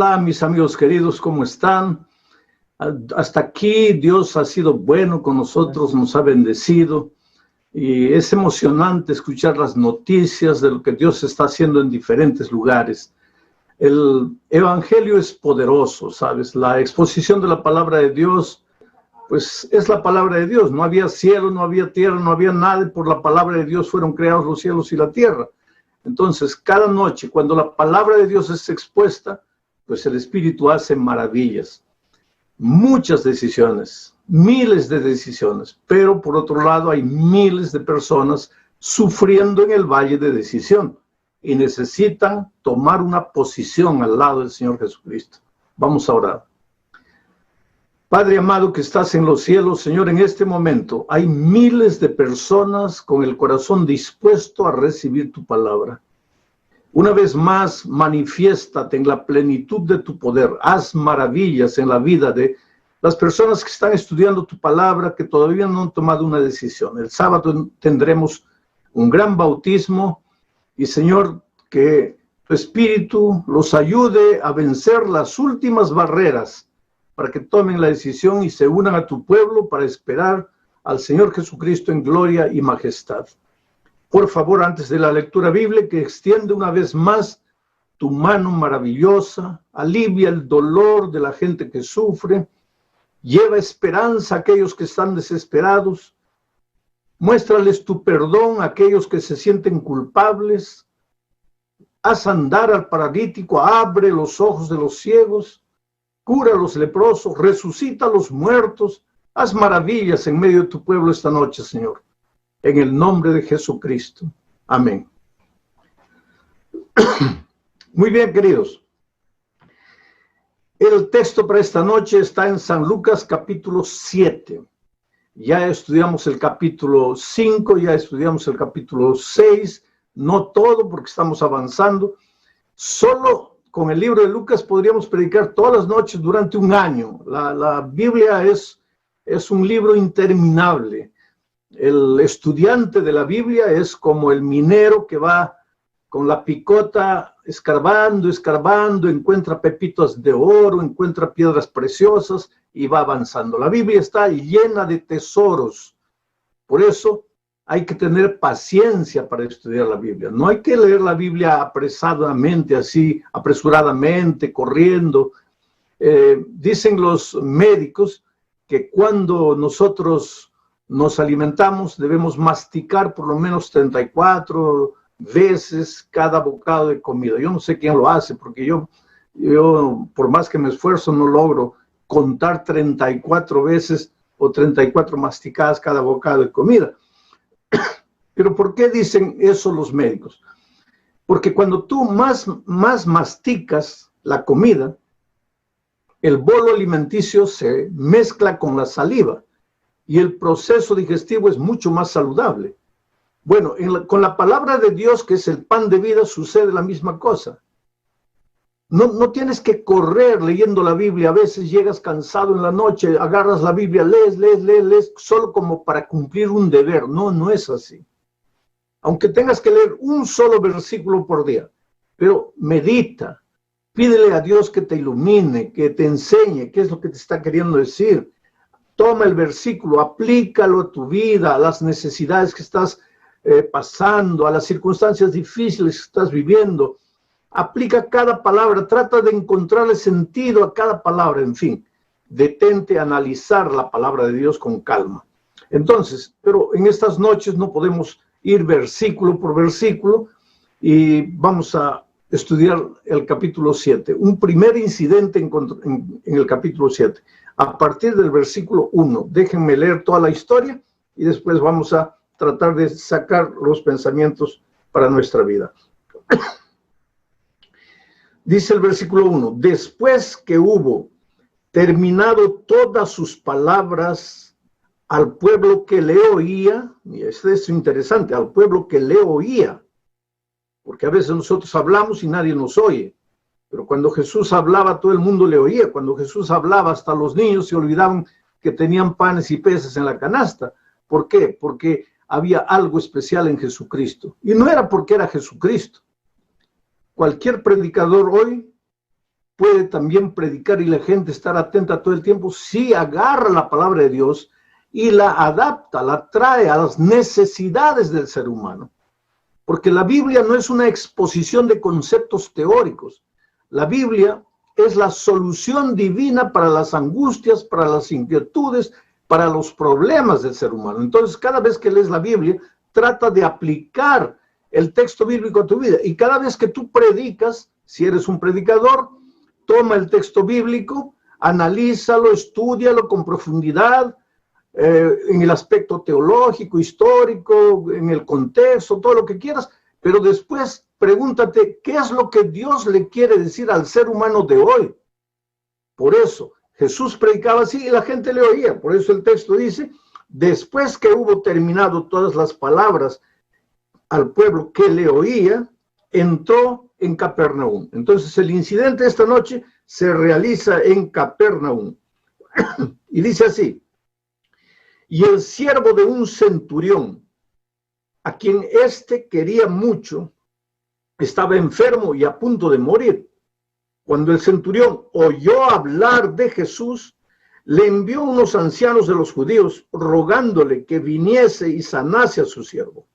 Hola, mis amigos queridos, ¿cómo están? Hasta aquí Dios ha sido bueno con nosotros, nos ha bendecido y es emocionante escuchar las noticias de lo que Dios está haciendo en diferentes lugares. El evangelio es poderoso, ¿sabes? La exposición de la palabra de Dios, pues es la palabra de Dios. No había cielo, no había tierra, no había nada, y por la palabra de Dios fueron creados los cielos y la tierra. Entonces, cada noche, cuando la palabra de Dios es expuesta, pues el Espíritu hace maravillas. Muchas decisiones, miles de decisiones, pero por otro lado hay miles de personas sufriendo en el valle de decisión y necesitan tomar una posición al lado del Señor Jesucristo. Vamos a orar. Padre amado que estás en los cielos, Señor, en este momento hay miles de personas con el corazón dispuesto a recibir tu palabra. Una vez más, manifiéstate en la plenitud de tu poder. Haz maravillas en la vida de las personas que están estudiando tu palabra, que todavía no han tomado una decisión. El sábado tendremos un gran bautismo y, Señor, que tu Espíritu los ayude a vencer las últimas barreras para que tomen la decisión y se unan a tu pueblo para esperar al Señor Jesucristo en gloria y majestad. Por favor, antes de la lectura bíblica, extiende una vez más tu mano maravillosa, alivia el dolor de la gente que sufre, lleva esperanza a aquellos que están desesperados, muéstrales tu perdón a aquellos que se sienten culpables, haz andar al paralítico, abre los ojos de los ciegos, cura a los leprosos, resucita a los muertos, haz maravillas en medio de tu pueblo esta noche, Señor. En el nombre de Jesucristo. Amén. Muy bien, queridos. El texto para esta noche está en San Lucas capítulo 7. Ya estudiamos el capítulo 5, ya estudiamos el capítulo 6. No todo porque estamos avanzando. Solo con el libro de Lucas podríamos predicar todas las noches durante un año. La Biblia es un libro interminable. El estudiante de la Biblia es como el minero que va con la picota escarbando, encuentra pepitas de oro, encuentra piedras preciosas y va avanzando. La Biblia está llena de tesoros. Por eso hay que tener paciencia para estudiar la Biblia. No hay que leer la Biblia apresuradamente, corriendo. Dicen los médicos que cuando nosotros nos alimentamos, debemos masticar por lo menos 34 veces cada bocado de comida. Yo no sé quién lo hace, porque yo por más que me esfuerzo, no logro contar 34 veces o 34 masticadas cada bocado de comida. Pero ¿por qué dicen eso los médicos? Porque cuando tú más masticas la comida, el bolo alimenticio se mezcla con la saliva y el proceso digestivo es mucho más saludable. Bueno, con la palabra de Dios, que es el pan de vida, sucede la misma cosa. No tienes que correr leyendo la Biblia. A veces llegas cansado en la noche, agarras la Biblia, lees, solo como para cumplir un deber. No es así. Aunque tengas que leer un solo versículo por día, pero medita, pídele a Dios que te ilumine, que te enseñe qué es lo que te está queriendo decir. Toma el versículo, aplícalo a tu vida, a las necesidades que estás pasando, a las circunstancias difíciles que estás viviendo. Aplica cada palabra, trata de encontrarle sentido a cada palabra, en fin. Detente a analizar la palabra de Dios con calma. Entonces, pero en estas noches no podemos ir versículo por versículo y vamos a estudiar el capítulo 7. Un primer incidente en el capítulo 7. A partir del versículo 1, déjenme leer toda la historia y después vamos a tratar de sacar los pensamientos para nuestra vida. Dice el versículo 1, después que hubo terminado todas sus palabras al pueblo que le oía, y esto es interesante, al pueblo que le oía, porque a veces nosotros hablamos y nadie nos oye. Pero cuando Jesús hablaba, todo el mundo le oía. Cuando Jesús hablaba, hasta los niños se olvidaban que tenían panes y peces en la canasta. ¿Por qué? Porque había algo especial en Jesucristo. Y no era porque era Jesucristo. Cualquier predicador hoy puede también predicar y la gente estar atenta todo el tiempo si agarra la palabra de Dios y la adapta, la trae a las necesidades del ser humano. Porque la Biblia no es una exposición de conceptos teóricos. La Biblia es la solución divina para las angustias, para las inquietudes, para los problemas del ser humano. Entonces, cada vez que lees la Biblia, trata de aplicar el texto bíblico a tu vida. Y cada vez que tú predicas, si eres un predicador, toma el texto bíblico, analízalo, estúdialo con profundidad, en el aspecto teológico, histórico, en el contexto, todo lo que quieras, pero después pregúntate qué es lo que Dios le quiere decir al ser humano de hoy. Por eso, Jesús predicaba así y la gente le oía. Por eso el texto dice, después que hubo terminado todas las palabras al pueblo que le oía, entró en Capernaum. Entonces el incidente de esta noche se realiza en Capernaum. Y dice así, y el siervo de un centurión, a quien éste quería mucho, estaba enfermo y a punto de morir. Cuando el centurión oyó hablar de Jesús, le envió unos ancianos de los judíos, rogándole que viniese y sanase a su siervo.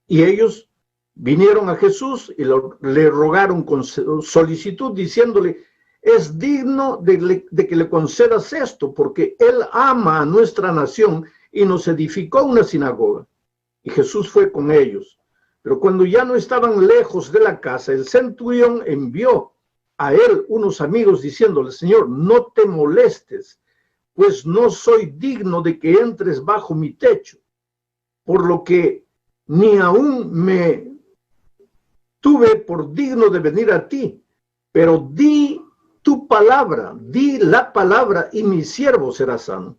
Y ellos vinieron a Jesús y le rogaron con solicitud, diciéndole, es digno de que le concedas esto, porque él ama a nuestra nación y nos edificó una sinagoga. Y Jesús fue con ellos. Pero cuando ya no estaban lejos de la casa, el centurión envió a él unos amigos diciéndole, Señor, no te molestes, pues no soy digno de que entres bajo mi techo, por lo que ni aún me tuve por digno de venir a ti, pero di tu palabra, di la palabra y mi siervo será sano.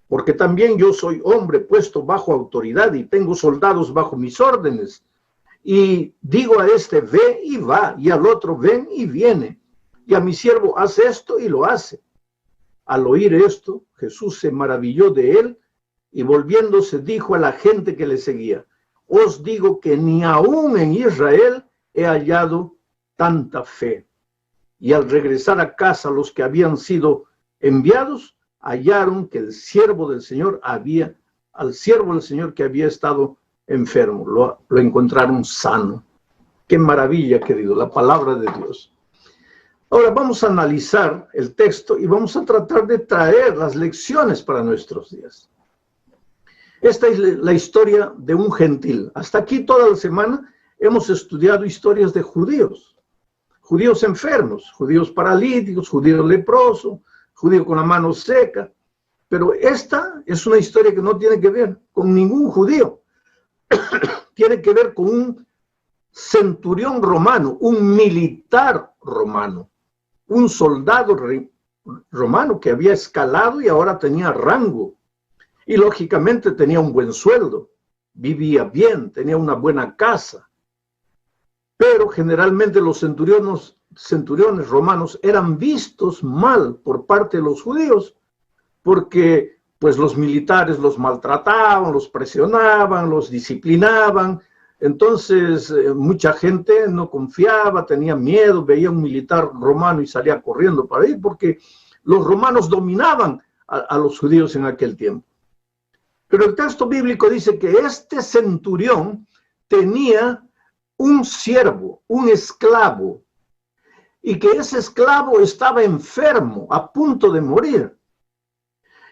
Porque también yo soy hombre puesto bajo autoridad y tengo soldados bajo mis órdenes. Y digo a este, ve y va, y al otro, ven y viene. Y a mi siervo, haz esto y lo hace. Al oír esto, Jesús se maravilló de él y volviéndose dijo a la gente que le seguía, os digo que ni aún en Israel he hallado tanta fe. Y al regresar a casa los que habían sido enviados, hallaron que al siervo del Señor que había estado enfermo, lo encontraron sano. Qué maravilla, querido, la palabra de Dios. Ahora vamos a analizar el texto y vamos a tratar de traer las lecciones para nuestros días. Esta es la historia de un gentil. Hasta aquí toda la semana hemos estudiado historias de judíos. Judíos enfermos, judíos paralíticos, judíos leprosos, judíos con la mano seca. Pero esta es una historia que no tiene que ver con ningún judío. Tiene que ver con un centurión romano, un militar romano, un soldado romano que había escalado y ahora tenía rango. Y lógicamente tenía un buen sueldo, vivía bien, tenía una buena casa. Pero generalmente los centuriones romanos eran vistos mal por parte de los judíos, porque pues los militares los maltrataban, los presionaban, los disciplinaban. Entonces mucha gente no confiaba, tenía miedo, veía un militar romano y salía corriendo para ir, porque los romanos dominaban a los judíos en aquel tiempo. Pero el texto bíblico dice que este centurión tenía un siervo, un esclavo, y que ese esclavo estaba enfermo, a punto de morir.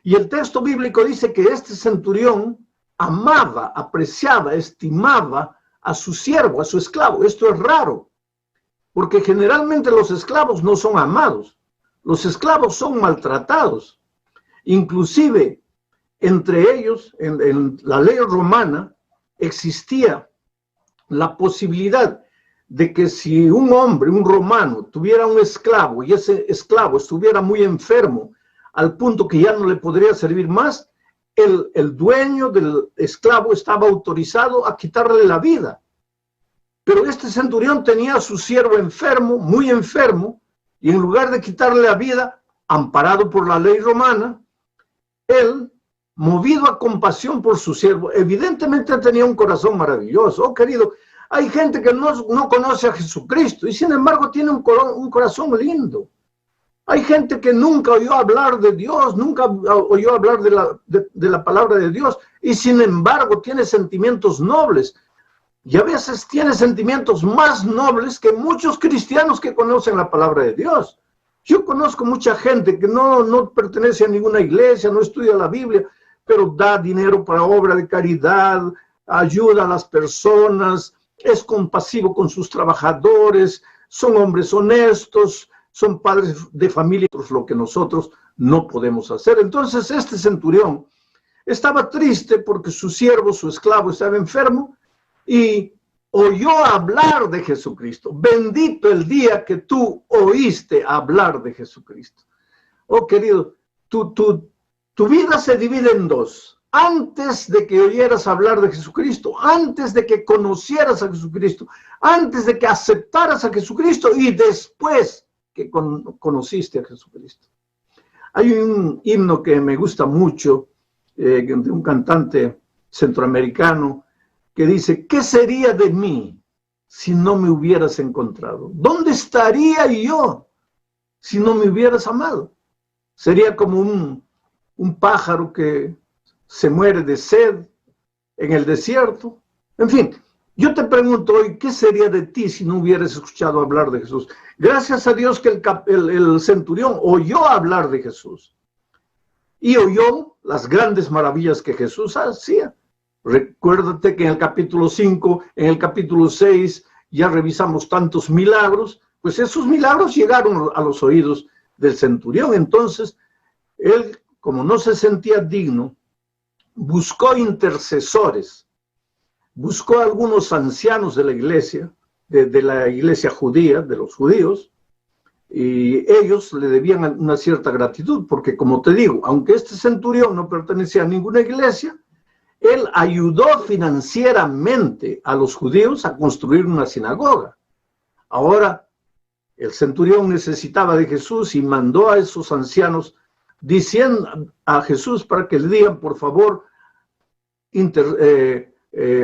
Y el texto bíblico dice que este centurión amaba, apreciaba, estimaba a su siervo, a su esclavo. Esto es raro, porque generalmente los esclavos no son amados, los esclavos son maltratados. Inclusive, entre ellos, en la ley romana, existía la posibilidad de que si un hombre, un romano, tuviera un esclavo y ese esclavo estuviera muy enfermo, al punto que ya no le podría servir más, el dueño del esclavo estaba autorizado a quitarle la vida. Pero este centurión tenía a su siervo enfermo, muy enfermo, y en lugar de quitarle la vida, amparado por la ley romana, él, movido a compasión por su siervo, evidentemente tenía un corazón maravilloso. Oh, querido, Hay gente que no conoce a Jesucristo y sin embargo tiene un corazón lindo. Hay gente que nunca oyó hablar de Dios, nunca oyó hablar de la palabra de Dios y sin embargo tiene sentimientos nobles. Y a veces tiene sentimientos más nobles que muchos cristianos que conocen la palabra de Dios. Yo conozco mucha gente que no pertenece a ninguna iglesia, no estudia la Biblia, pero da dinero para obra de caridad, ayuda a las personas, es compasivo con sus trabajadores, son hombres honestos, son padres de familia, lo que nosotros no podemos hacer. Entonces este centurión estaba triste porque su siervo, su esclavo, estaba enfermo y oyó hablar de Jesucristo. Bendito el día que tú oíste hablar de Jesucristo. Oh, querido, tu vida se divide en dos. Antes de que oyeras hablar de Jesucristo, antes de que conocieras a Jesucristo, antes de que aceptaras a Jesucristo y después que conociste a Jesucristo. Hay un himno que me gusta mucho, de un cantante centroamericano, que dice, ¿qué sería de mí si no me hubieras encontrado? ¿Dónde estaría yo si no me hubieras amado? Sería como un pájaro que se muere de sed en el desierto. En fin, yo te pregunto hoy, ¿qué sería de ti si no hubieras escuchado hablar de Jesús? Gracias a Dios que el centurión oyó hablar de Jesús y oyó las grandes maravillas que Jesús hacía. Recuérdate que en el capítulo 5, en el capítulo 6, ya revisamos tantos milagros, pues esos milagros llegaron a los oídos del centurión. Entonces, él, como no se sentía digno, buscó intercesores, buscó a algunos ancianos de la iglesia, de la iglesia judía, de los judíos, y ellos le debían una cierta gratitud, porque como te digo, aunque este centurión no pertenecía a ninguna iglesia, él ayudó financieramente a los judíos a construir una sinagoga. Ahora, el centurión necesitaba de Jesús y mandó a esos ancianos diciendo a Jesús para que le digan, por favor,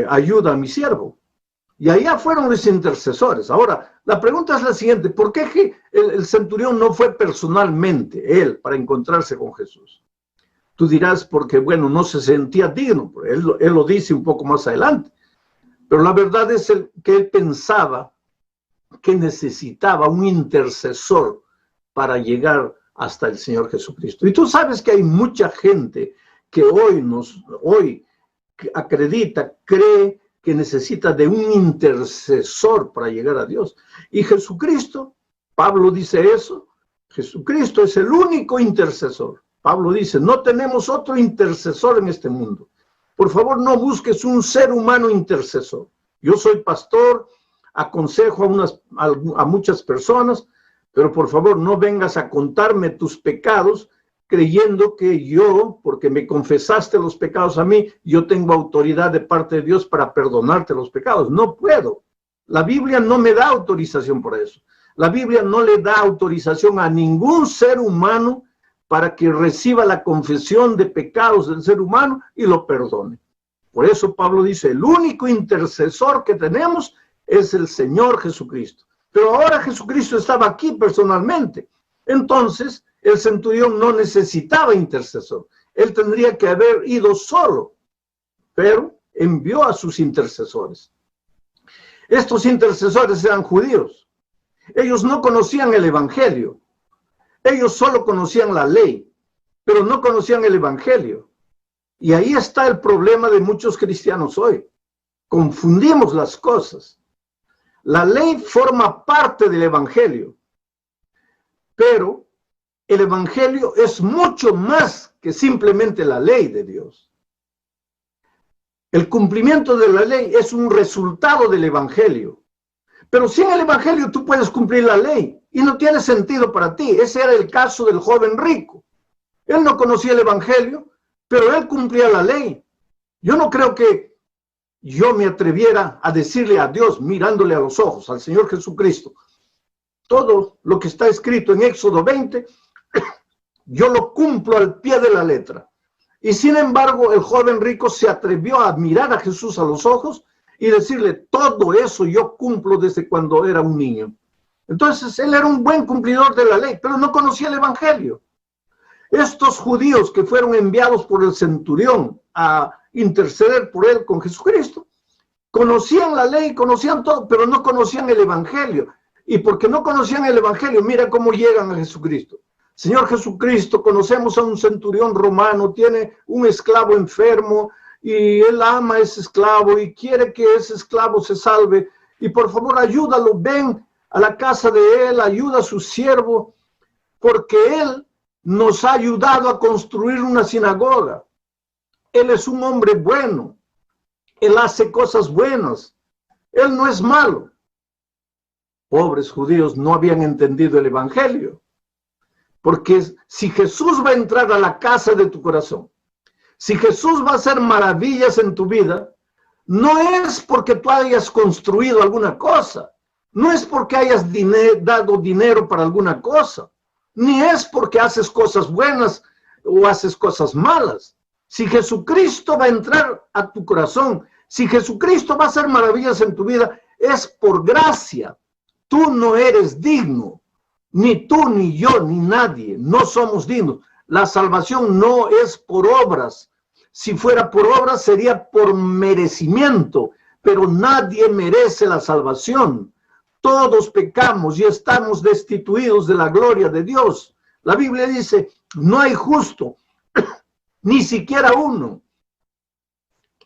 ayuda a mi siervo. Y allá fueron los intercesores. Ahora, la pregunta es la siguiente, ¿por qué el centurión no fue personalmente, él, para encontrarse con Jesús? Tú dirás, porque, bueno, no se sentía digno, él lo dice un poco más adelante. Pero la verdad es que él pensaba que necesitaba un intercesor para llegar hasta el Señor Jesucristo. Y tú sabes que hay mucha gente que hoy acredita, cree que necesita de un intercesor para llegar a Dios. Y Jesucristo, Pablo dice eso, Jesucristo es el único intercesor. Pablo dice, no tenemos otro intercesor en este mundo. Por favor, no busques un ser humano intercesor. Yo soy pastor, aconsejo a muchas personas, pero por favor no vengas a contarme tus pecados creyendo que yo, porque me confesaste los pecados a mí, yo tengo autoridad de parte de Dios para perdonarte los pecados. No puedo. La Biblia no me da autorización por eso. La Biblia no le da autorización a ningún ser humano para que reciba la confesión de pecados del ser humano y lo perdone. Por eso Pablo dice, el único intercesor que tenemos es el Señor Jesucristo. Pero ahora Jesucristo estaba aquí personalmente. Entonces, el centurión no necesitaba intercesor. Él tendría que haber ido solo, pero envió a sus intercesores. Estos intercesores eran judíos. Ellos no conocían el evangelio. Ellos solo conocían la ley, pero no conocían el evangelio. Y ahí está el problema de muchos cristianos hoy. Confundimos las cosas. La ley forma parte del evangelio, pero el evangelio es mucho más que simplemente la ley de Dios. El cumplimiento de la ley es un resultado del evangelio. Pero sin el evangelio tú puedes cumplir la ley y no tiene sentido para ti. Ese era el caso del joven rico. Él no conocía el evangelio, pero él cumplía la ley. Yo no creo que yo me atreviera a decirle a Dios, mirándole a los ojos, al Señor Jesucristo, todo lo que está escrito en Éxodo 20, yo lo cumplo al pie de la letra. Y sin embargo, el joven rico se atrevió a mirar a Jesús a los ojos y decirle, todo eso yo cumplo desde cuando era un niño. Entonces, él era un buen cumplidor de la ley, pero no conocía el evangelio. Estos judíos que fueron enviados por el centurión a interceder por él con Jesucristo, conocían la ley, conocían todo, pero no conocían el evangelio. Y porque no conocían el evangelio, mira cómo llegan a Jesucristo. Señor Jesucristo, conocemos a un centurión romano, tiene un esclavo enfermo y él ama a ese esclavo y quiere que ese esclavo se salve. Y por favor, ayúdalo, ven a la casa de él, ayuda a su siervo, porque él nos ha ayudado a construir una sinagoga. Él es un hombre bueno. Él hace cosas buenas. Él no es malo. Pobres judíos no habían entendido el evangelio. Porque si Jesús va a entrar a la casa de tu corazón, si Jesús va a hacer maravillas en tu vida, no es porque tú hayas construido alguna cosa, no es porque hayas dado dinero para alguna cosa, ni es porque haces cosas buenas o haces cosas malas. Si Jesucristo va a entrar a tu corazón, si Jesucristo va a hacer maravillas en tu vida, es por gracia. Tú no eres digno, ni tú, ni yo, ni nadie, no somos dignos. La salvación no es por obras. Si fuera por obras sería por merecimiento, pero nadie merece la salvación. Todos pecamos y estamos destituidos de la gloria de Dios. La Biblia dice, no hay justo, ni siquiera uno.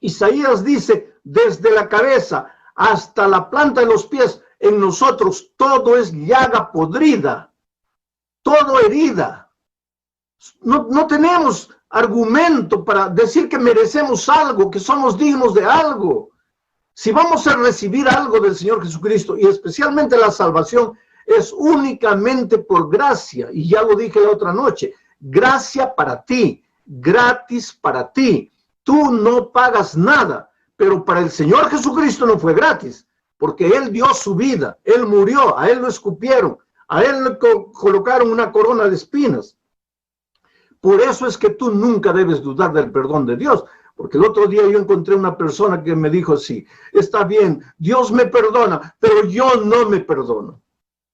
Isaías dice, desde la cabeza hasta la planta de los pies, en nosotros todo es llaga podrida, todo herida. No tenemos argumento para decir que merecemos algo, que somos dignos de algo. Si vamos a recibir algo del Señor Jesucristo, y especialmente la salvación, es únicamente por gracia. Y ya lo dije la otra noche, gracia para ti, gratis para ti. Tú no pagas nada, pero para el Señor Jesucristo no fue gratis, porque Él dio su vida, Él murió, a Él lo escupieron, a Él le colocaron una corona de espinas. Por eso es que tú nunca debes dudar del perdón de Dios, porque el otro día yo encontré una persona que me dijo así, está bien, Dios me perdona, pero yo no me perdono.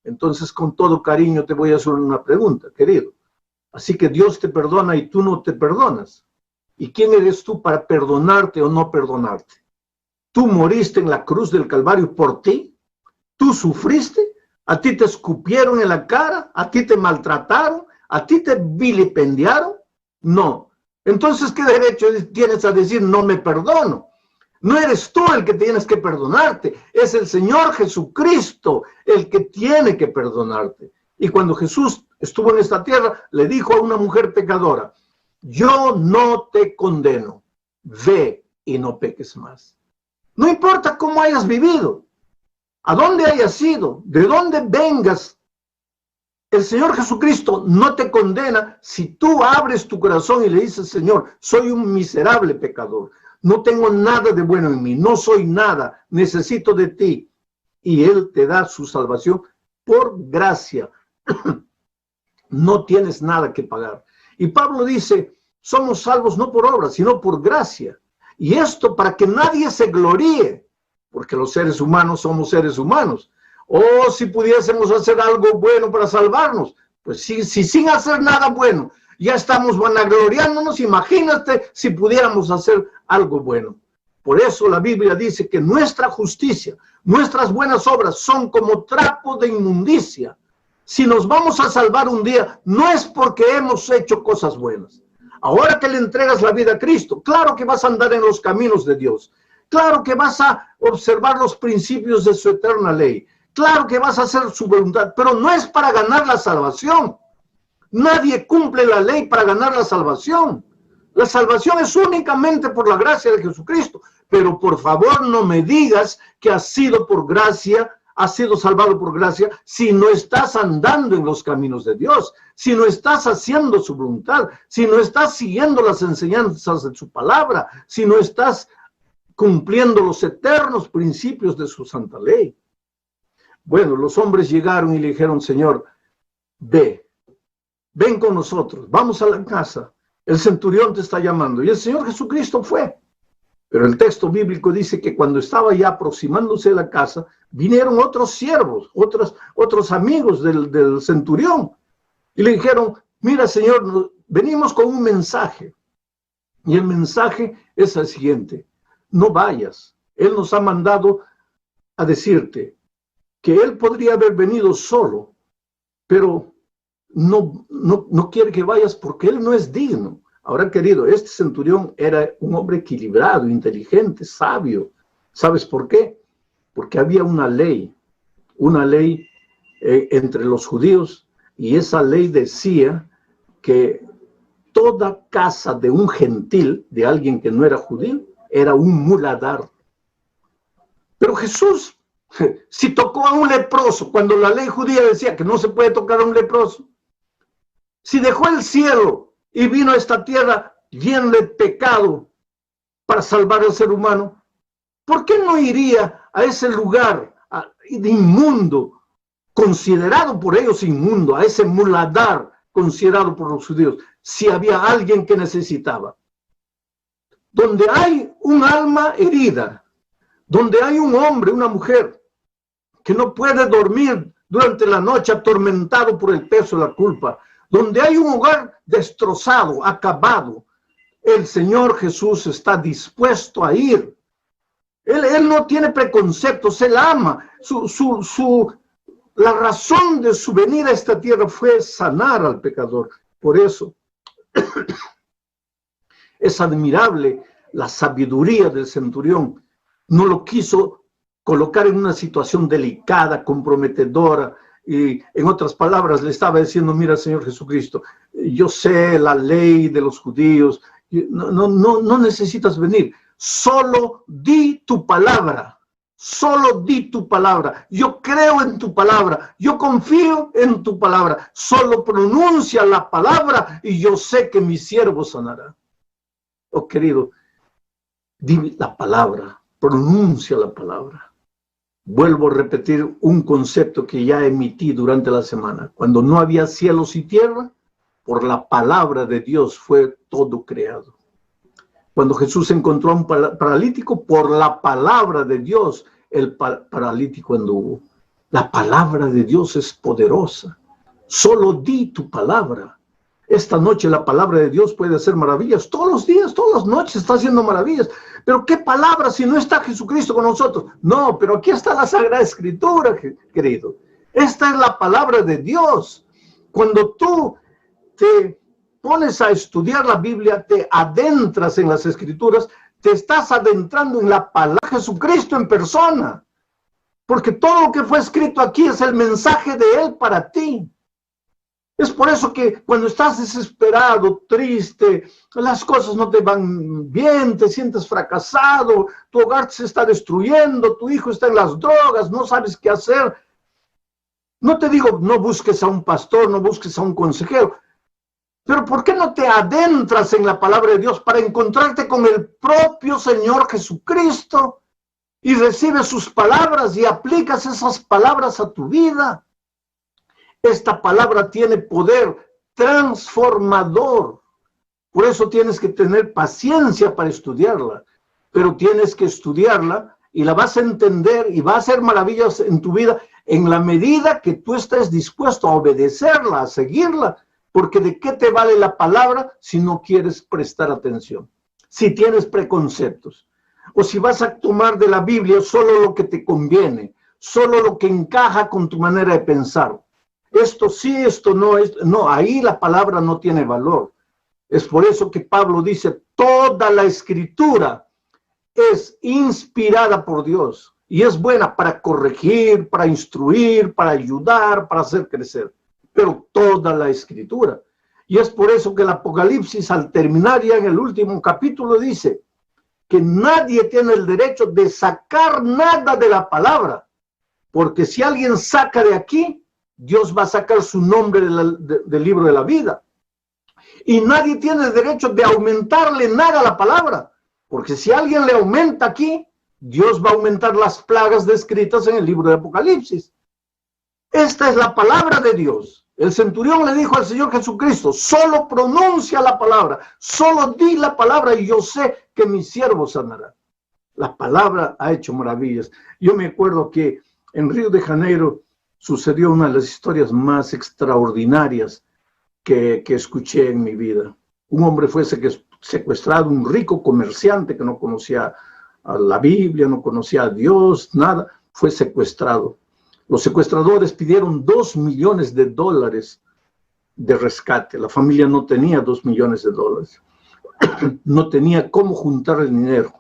Entonces, con todo cariño te voy a hacer una pregunta, querido. Así que Dios te perdona y tú no te perdonas. ¿Y quién eres tú para perdonarte o no perdonarte? ¿Tú moriste en la cruz del Calvario por ti? ¿Tú sufriste? ¿A ti te escupieron en la cara? ¿A ti te maltrataron? ¿A ti te vilipendiaron? No. Entonces, ¿qué derecho tienes a decir no me perdono? No eres tú el que tienes que perdonarte, es el Señor Jesucristo el que tiene que perdonarte. Y cuando Jesús estuvo en esta tierra, le dijo a una mujer pecadora, yo no te condeno, ve y no peques más. No importa cómo hayas vivido, a dónde hayas ido, de dónde vengas, el Señor Jesucristo no te condena si tú abres tu corazón y le dices, Señor, soy un miserable pecador, no tengo nada de bueno en mí, no soy nada, necesito de ti. Y Él te da su salvación por gracia. No tienes nada que pagar. Y Pablo dice, somos salvos no por obras, sino por gracia. Y esto para que nadie se gloríe, porque los seres humanos somos seres humanos. O si pudiésemos hacer algo bueno para salvarnos, pues si sin hacer nada bueno ya estamos vanagloriándonos, imagínate si pudiéramos hacer algo bueno. Por eso la Biblia dice que nuestra justicia, nuestras buenas obras son como trapo de inmundicia. Si nos vamos a salvar un día, no es porque hemos hecho cosas buenas. Ahora que le entregas la vida a Cristo, claro que vas a andar en los caminos de Dios. Claro que vas a observar los principios de su eterna ley. Claro que vas a hacer su voluntad, pero no es para ganar la salvación. Nadie cumple la ley para ganar la salvación. La salvación es únicamente por la gracia de Jesucristo. Pero por favor no me digas que has sido por gracia, has sido salvado por gracia, si no estás andando en los caminos de Dios, si no estás haciendo su voluntad, si no estás siguiendo las enseñanzas de su palabra, si no estás cumpliendo los eternos principios de su santa ley. Bueno, los hombres llegaron y le dijeron, Señor, ven con nosotros, vamos a la casa, el centurión te está llamando. Y el Señor Jesucristo fue. Pero Pero el texto bíblico dice que cuando estaba ya aproximándose a la casa, vinieron otros siervos, otros amigos del centurión, y le dijeron, mira, Señor, venimos con un mensaje. Y el mensaje es el siguiente: no vayas. Él nos ha mandado a decirte que él podría haber venido solo, pero no quiere que vayas porque él no es digno. Ahora, querido, este centurión era un hombre equilibrado, inteligente, sabio. ¿Sabes por qué? Porque había una ley entre los judíos, y esa ley decía que toda casa de un gentil, de alguien que no era judío, era un muladar. Pero Jesús, si tocó a un leproso, cuando la ley judía decía que no se puede tocar a un leproso, si dejó el cielo y vino a esta tierra llena de pecado para salvar al ser humano, ¿por qué no iría a ese lugar inmundo, considerado por ellos inmundo, a ese muladar considerado por los judíos, si había alguien que necesitaba? Donde hay un alma herida, donde hay un hombre, una mujer que no puede dormir durante la noche atormentado por el peso de la culpa, donde hay un hogar destrozado, acabado, el Señor Jesús está dispuesto a ir. Él no tiene preconceptos, Él ama. La razón de su venida a esta tierra fue sanar al pecador. Por eso es admirable la sabiduría del centurión. No lo quiso colocar en una situación delicada, comprometedora, y en otras palabras le estaba diciendo, mira, Señor Jesucristo, yo sé la ley de los judíos, no necesitas venir, solo di tu palabra. Solo di tu palabra. Yo creo en tu palabra. Yo confío en tu palabra. Solo pronuncia la palabra y yo sé que mi siervo sanará. Oh, querido, di la palabra. Pronuncia la palabra. Vuelvo a repetir un concepto que ya emití durante la semana. Cuando no había cielos y tierra, por la palabra de Dios fue todo creado. Cuando Jesús encontró a un paralítico, por la palabra de Dios, el paralítico anduvo. La palabra de Dios es poderosa. Solo di tu palabra. Esta noche la palabra de Dios puede hacer maravillas. Todos los días, todas las noches está haciendo maravillas. Pero ¿qué palabra si no está Jesucristo con nosotros? No, pero aquí está la Sagrada Escritura, querido. Esta es la palabra de Dios. Cuando tú te pones a estudiar la Biblia, te adentras en las Escrituras, te estás adentrando en la palabra de Jesucristo en persona. Porque todo lo que fue escrito aquí es el mensaje de Él para ti. Es por eso que cuando estás desesperado, triste, las cosas no te van bien, te sientes fracasado, tu hogar se está destruyendo, tu hijo está en las drogas, no sabes qué hacer. No te digo, no busques a un pastor, no busques a un consejero, pero ¿por qué no te adentras en la palabra de Dios para encontrarte con el propio Señor Jesucristo y recibes sus palabras y aplicas esas palabras a tu vida? Esta palabra tiene poder transformador. Por eso tienes que tener paciencia para estudiarla, pero tienes que estudiarla y la vas a entender y va a hacer maravillas en tu vida en la medida que tú estés dispuesto a obedecerla, a seguirla. Porque ¿de qué te vale la palabra si no quieres prestar atención? Si tienes preconceptos. O si vas a tomar de la Biblia solo lo que te conviene, solo lo que encaja con tu manera de pensar. Esto sí, esto no, no, ahí la palabra no tiene valor. Es por eso que Pablo dice, toda la Escritura es inspirada por Dios y es buena para corregir, para instruir, para ayudar, para hacer crecer. Pero toda la Escritura. Y es por eso que el Apocalipsis, al terminar ya en el último capítulo, dice que nadie tiene el derecho de sacar nada de la palabra, porque si alguien saca de aquí, Dios va a sacar su nombre del libro de la vida. Y nadie tiene el derecho de aumentarle nada a la palabra, porque si alguien le aumenta aquí, Dios va a aumentar las plagas descritas en el libro de Apocalipsis. Esta es la palabra de Dios. El centurión le dijo al Señor Jesucristo, solo pronuncia la palabra, solo di la palabra y yo sé que mi siervo sanará. La palabra ha hecho maravillas. Yo me acuerdo que en Río de Janeiro sucedió una de las historias más extraordinarias que escuché en mi vida. Un hombre fue secuestrado, un rico comerciante que no conocía a la Biblia, no conocía a Dios, nada, fue secuestrado. Los secuestradores pidieron $2 millones de rescate. La familia no tenía $2 millones. No tenía cómo juntar el dinero,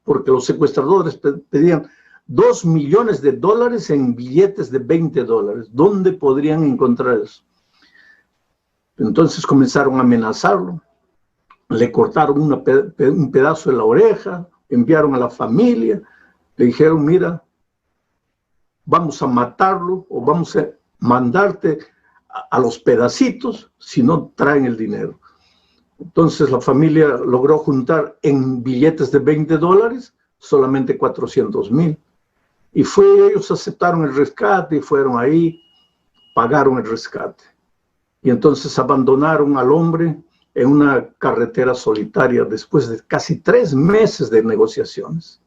porque los secuestradores pedían $2 millones en billetes de $20. ¿Dónde podrían encontrar eso? Entonces comenzaron a amenazarlo, le cortaron un pedazo de la oreja, enviaron a la familia, le dijeron, mira, vamos a matarlo o vamos a mandarte a los pedacitos si no traen el dinero. Entonces la familia logró juntar en billetes de $20 solamente 400,000. Y ellos aceptaron el rescate y fueron ahí, pagaron el rescate. Y entonces abandonaron al hombre en una carretera solitaria después de casi 3 meses de negociaciones.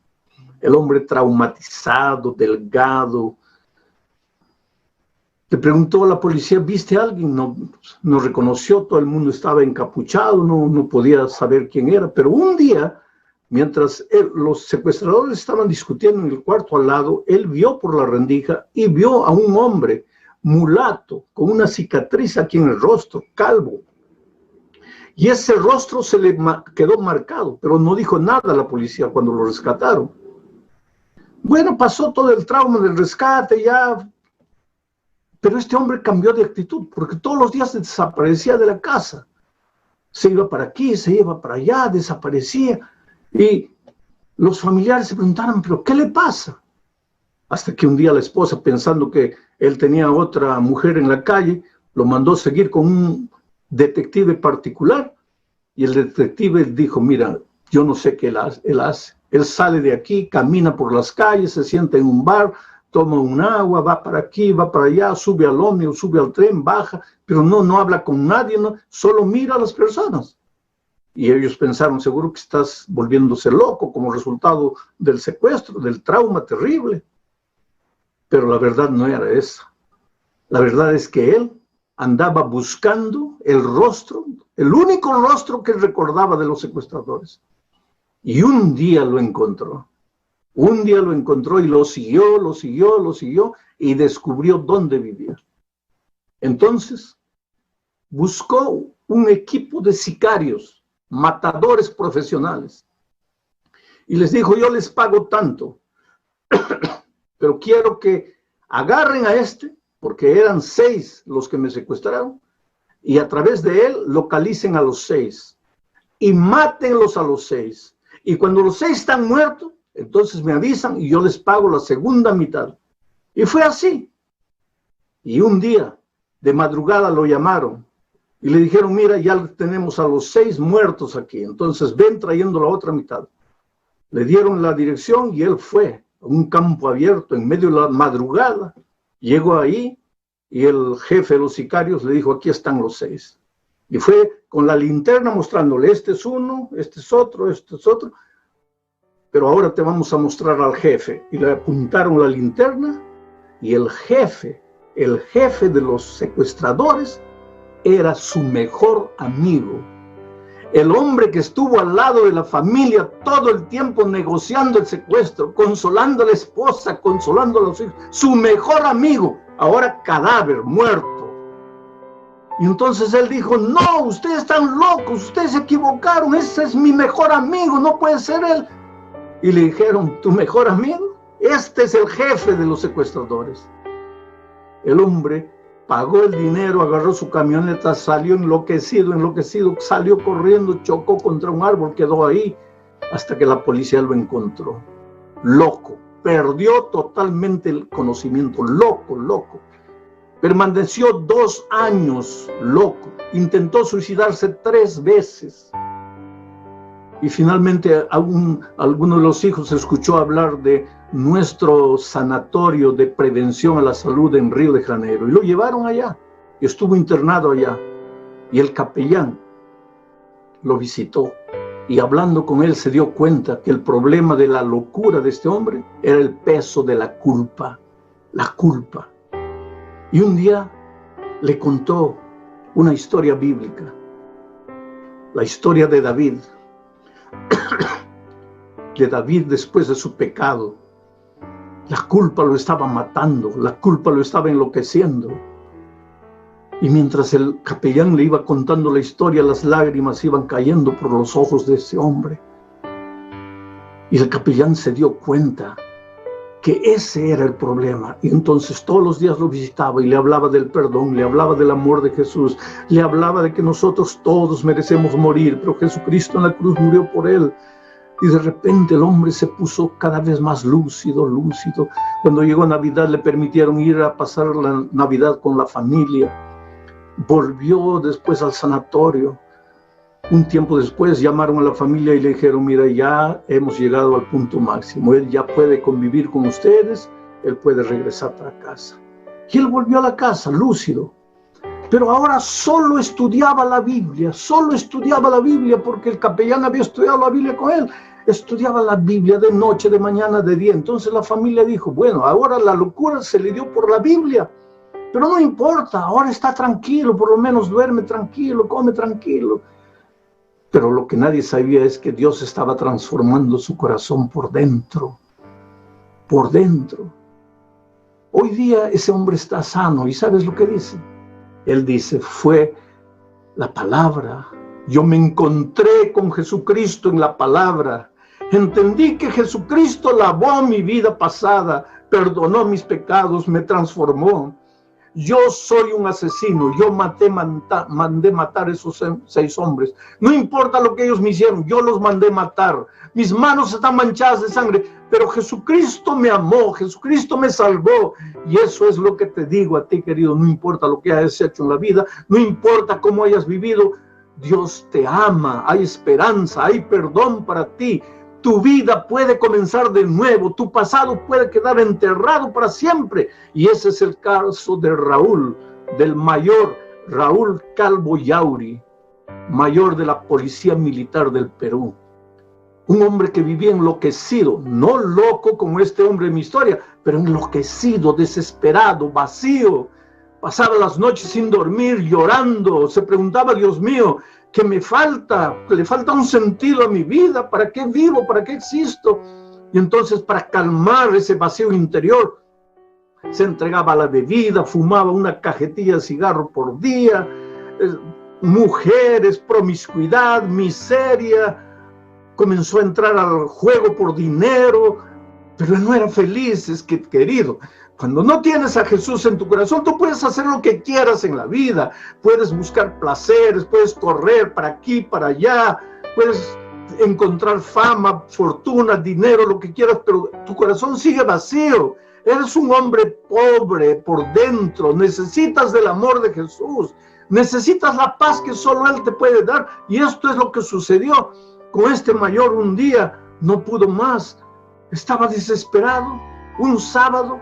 El hombre traumatizado, delgado. Le preguntó a la policía, ¿viste a alguien? No reconoció, todo el mundo estaba encapuchado, no podía saber quién era. Pero un día, mientras los secuestradores estaban discutiendo en el cuarto al lado, él vio por la rendija y vio a un hombre mulato, con una cicatriz aquí en el rostro, calvo. Y ese rostro se le quedó marcado, pero no dijo nada a la policía cuando lo rescataron. Bueno, pasó todo el trauma del rescate ya, pero este hombre cambió de actitud, porque todos los días se desaparecía de la casa. Se iba para aquí, se iba para allá, desaparecía. Y los familiares se preguntaron, ¿pero qué le pasa? Hasta que un día la esposa, pensando que él tenía otra mujer en la calle, lo mandó seguir con un detective particular. Y el detective dijo, mira, yo no sé qué él hace. Él sale de aquí, camina por las calles, se sienta en un bar, toma un agua, va para aquí, va para allá, sube al ómnibus, sube al tren, baja, pero no habla con nadie, solo mira a las personas. Y ellos pensaron, seguro que estás volviéndose loco como resultado del secuestro, del trauma terrible. Pero la verdad no era esa. La verdad es que él andaba buscando el rostro, el único rostro que recordaba de los secuestradores. Y un día lo encontró. Un día lo encontró y lo siguió y descubrió dónde vivía. Entonces, buscó un equipo de sicarios, matadores profesionales. Y les dijo, yo les pago tanto, pero quiero que agarren a este, porque eran 6 los que me secuestraron, y a través de él localicen a los 6 y mátenlos a los 6. Y cuando los 6 están muertos, entonces me avisan y yo les pago la segunda mitad. Y fue así. Y un día, de madrugada, lo llamaron y le dijeron, mira, ya tenemos a los 6 muertos aquí, entonces ven trayendo la otra mitad. Le dieron la dirección y él fue a un campo abierto en medio de la madrugada. Llegó ahí y el jefe de los sicarios le dijo, aquí están los 6. Y fue con la linterna mostrándole, este es uno, este es otro, pero ahora te vamos a mostrar al jefe. Y le apuntaron la linterna y el jefe de los secuestradores era su mejor amigo. El hombre que estuvo al lado de la familia todo el tiempo negociando el secuestro, consolando a la esposa, consolando a los hijos, su mejor amigo, ahora cadáver, muerto. Y entonces él dijo, no, ustedes están locos, ustedes se equivocaron, ese es mi mejor amigo, no puede ser él. Y le dijeron, ¿tu mejor amigo? Este es el jefe de los secuestradores. El hombre pagó el dinero, agarró su camioneta, salió enloquecido, salió corriendo, chocó contra un árbol, quedó ahí, hasta que la policía lo encontró. Loco, perdió totalmente el conocimiento, loco. Permaneció 2 años loco, intentó suicidarse 3 veces. Y finalmente alguno de los hijos escuchó hablar de nuestro sanatorio de prevención a la salud en Río de Janeiro y lo llevaron allá, y estuvo internado allá, y el capellán lo visitó Y hablando con él se dio cuenta que el problema de la locura de este hombre era el peso de la culpa. La culpa. Y un día le contó una historia bíblica. La historia de David. De David después de su pecado. La culpa lo estaba matando. La culpa lo estaba enloqueciendo. Y mientras el capellán le iba contando la historia, las lágrimas iban cayendo por los ojos de ese hombre. Y el capellán se dio cuenta que ese era el problema. Y entonces todos los días lo visitaba y le hablaba del perdón, le hablaba del amor de Jesús, le hablaba de que nosotros todos merecemos morir, pero Jesucristo en la cruz murió por él. Y de repente el hombre se puso cada vez más lúcido. Cuando llegó Navidad le permitieron ir a pasar la Navidad con la familia. Volvió después al sanatorio. Un tiempo después llamaron a la familia y le dijeron: mira, ya hemos llegado al punto máximo. Él ya puede convivir con ustedes, él puede regresar para casa. Y él volvió a la casa, lúcido. Pero ahora solo estudiaba la Biblia porque el capellán había estudiado la Biblia con él. Estudiaba la Biblia de noche, de mañana, de día. Entonces la familia dijo: bueno, ahora la locura se le dio por la Biblia. Pero no importa, ahora está tranquilo, por lo menos duerme tranquilo, come tranquilo. Pero lo que nadie sabía es que Dios estaba transformando su corazón por dentro. Por dentro. Hoy día ese hombre está sano. ¿Y sabes lo que dice? Él dice: fue la palabra. Yo me encontré con Jesucristo en la palabra. Entendí que Jesucristo lavó mi vida pasada, perdonó mis pecados, me transformó. Yo soy un asesino, yo mandé matar a esos 6 hombres. No importa lo que ellos me hicieron, yo los mandé matar. Mis manos están manchadas de sangre, pero Jesucristo me amó, Jesucristo me salvó. Y eso es lo que te digo a ti, querido. No importa lo que hayas hecho en la vida, no importa cómo hayas vivido, Dios te ama, hay esperanza, hay perdón para ti. Tu vida puede comenzar de nuevo, tu pasado puede quedar enterrado para siempre. Y ese es el caso de Raúl, del mayor Raúl Calvo Yauri, mayor de la Policía Militar del Perú. Un hombre que vivía enloquecido, no loco como este hombre en mi historia, pero enloquecido, desesperado, vacío. Pasaba las noches sin dormir, llorando, se preguntaba: Dios mío, ¿qué me falta? Le falta un sentido a mi vida. ¿Para qué vivo? ¿Para qué existo? Y entonces, para calmar ese vacío interior, se entregaba a la bebida, fumaba una cajetilla de cigarro por día, mujeres, promiscuidad, miseria. Comenzó a entrar al juego por dinero, pero él no era feliz. Es que, querido, cuando no tienes a Jesús en tu corazón, tú puedes hacer lo que quieras en la vida. Puedes buscar placeres, puedes correr para aquí, para allá, puedes encontrar fama, fortuna, dinero, lo que quieras, pero tu corazón sigue vacío. Eres un hombre pobre por dentro, necesitas del amor de Jesús, necesitas la paz que solo Él te puede dar. Y esto es lo que sucedió con este mayor. Un día no pudo más, estaba desesperado. Un sábado,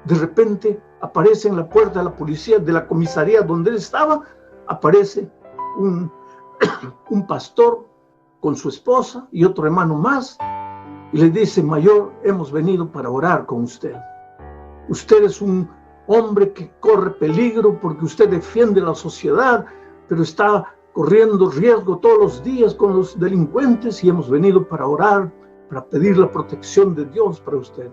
de repente aparece en la puerta de la policía, de la comisaría donde él estaba, aparece un pastor con su esposa y otro hermano más, y le dice: mayor, hemos venido para orar con usted. Usted es un hombre que corre peligro porque usted defiende la sociedad, pero está corriendo riesgo todos los días con los delincuentes, y hemos venido para orar, para pedir la protección de Dios para usted.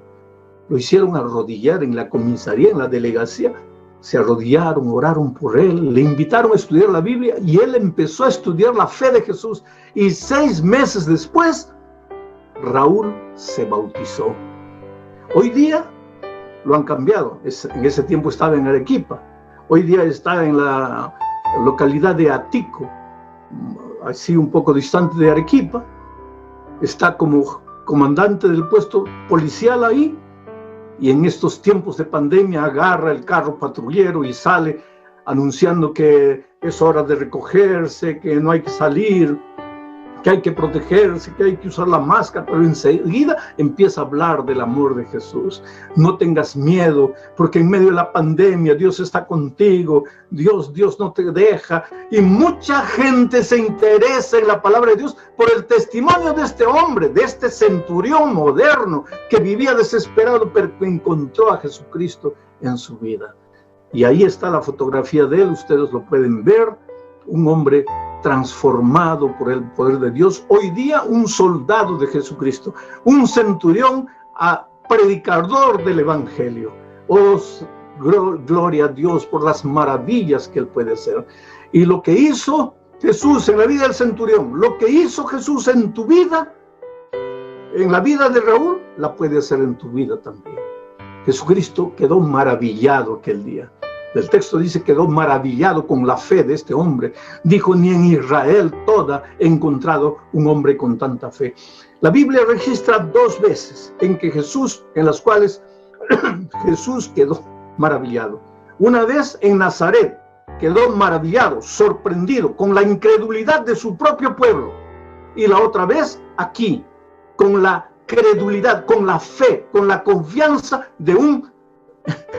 Lo hicieron arrodillar en la comisaría, en la delegacia. Se arrodillaron, oraron por él, le invitaron a estudiar la Biblia y él empezó a estudiar la fe de Jesús. Y 6 meses después, Raúl se bautizó. Hoy día lo han cambiado. En ese tiempo estaba en Arequipa. Hoy día está en la localidad de Atico, así un poco distante de Arequipa. Está como comandante del puesto policial ahí. Y en estos tiempos de pandemia agarra el carro patrullero y sale anunciando que es hora de recogerse, que no hay que salir. que hay que protegerse, que hay que usar la máscara, pero enseguida empieza a hablar del amor de Jesús. No tengas miedo, porque en medio de la pandemia Dios está contigo, Dios no te deja, y mucha gente se interesa en la palabra de Dios por el testimonio de este hombre, de este centurión moderno que vivía desesperado, pero que encontró a Jesucristo en su vida. Y ahí está la fotografía de él, ustedes lo pueden ver, un hombre transformado por el poder de Dios, hoy día un soldado de Jesucristo, un centurión, predicador del Evangelio. Oh, gloria a Dios por las maravillas que él puede hacer. Y lo que hizo Jesús en la vida del centurión, lo que hizo Jesús en tu vida, en la vida de Raúl, la puede hacer en tu vida también. Jesucristo quedó maravillado aquel día. El texto dice, quedó maravillado con la fe de este hombre. Dijo, ni en Israel toda he encontrado un hombre con tanta fe. La Biblia registra 2 veces en las cuales Jesús quedó maravillado. Una vez en Nazaret, quedó maravillado, sorprendido, con la incredulidad de su propio pueblo. Y la otra vez aquí, con la credulidad, con la fe, con la confianza de un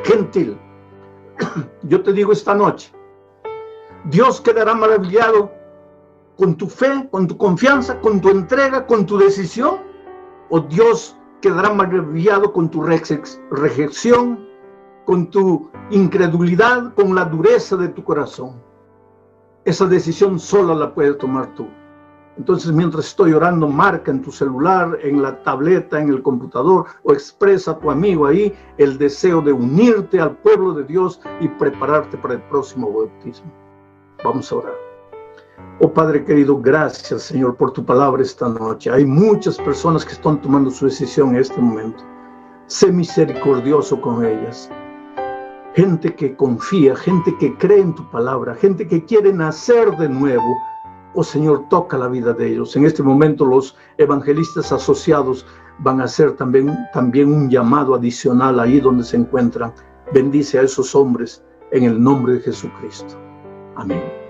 gentil. Yo te digo esta noche, Dios quedará maravillado con tu fe, con tu confianza, con tu entrega, con tu decisión, o Dios quedará maravillado con tu rejección, con tu incredulidad, con la dureza de tu corazón. Esa decisión sola la puedes tomar tú. Entonces, mientras estoy orando, marca en tu celular, en la tableta, en el computador, o expresa a tu amigo ahí el deseo de unirte al pueblo de Dios y prepararte para el próximo bautismo. Vamos a orar. Oh Padre querido, gracias Señor por tu palabra esta noche. Hay muchas personas que están tomando su decisión en este momento. Sé misericordioso con ellas. Gente que confía, gente que cree en tu palabra, gente que quiere nacer de nuevo. Oh Señor, toca la vida de ellos. En este momento los evangelistas asociados van a hacer también un llamado adicional ahí donde se encuentran. Bendice a esos hombres en el nombre de Jesucristo. Amén.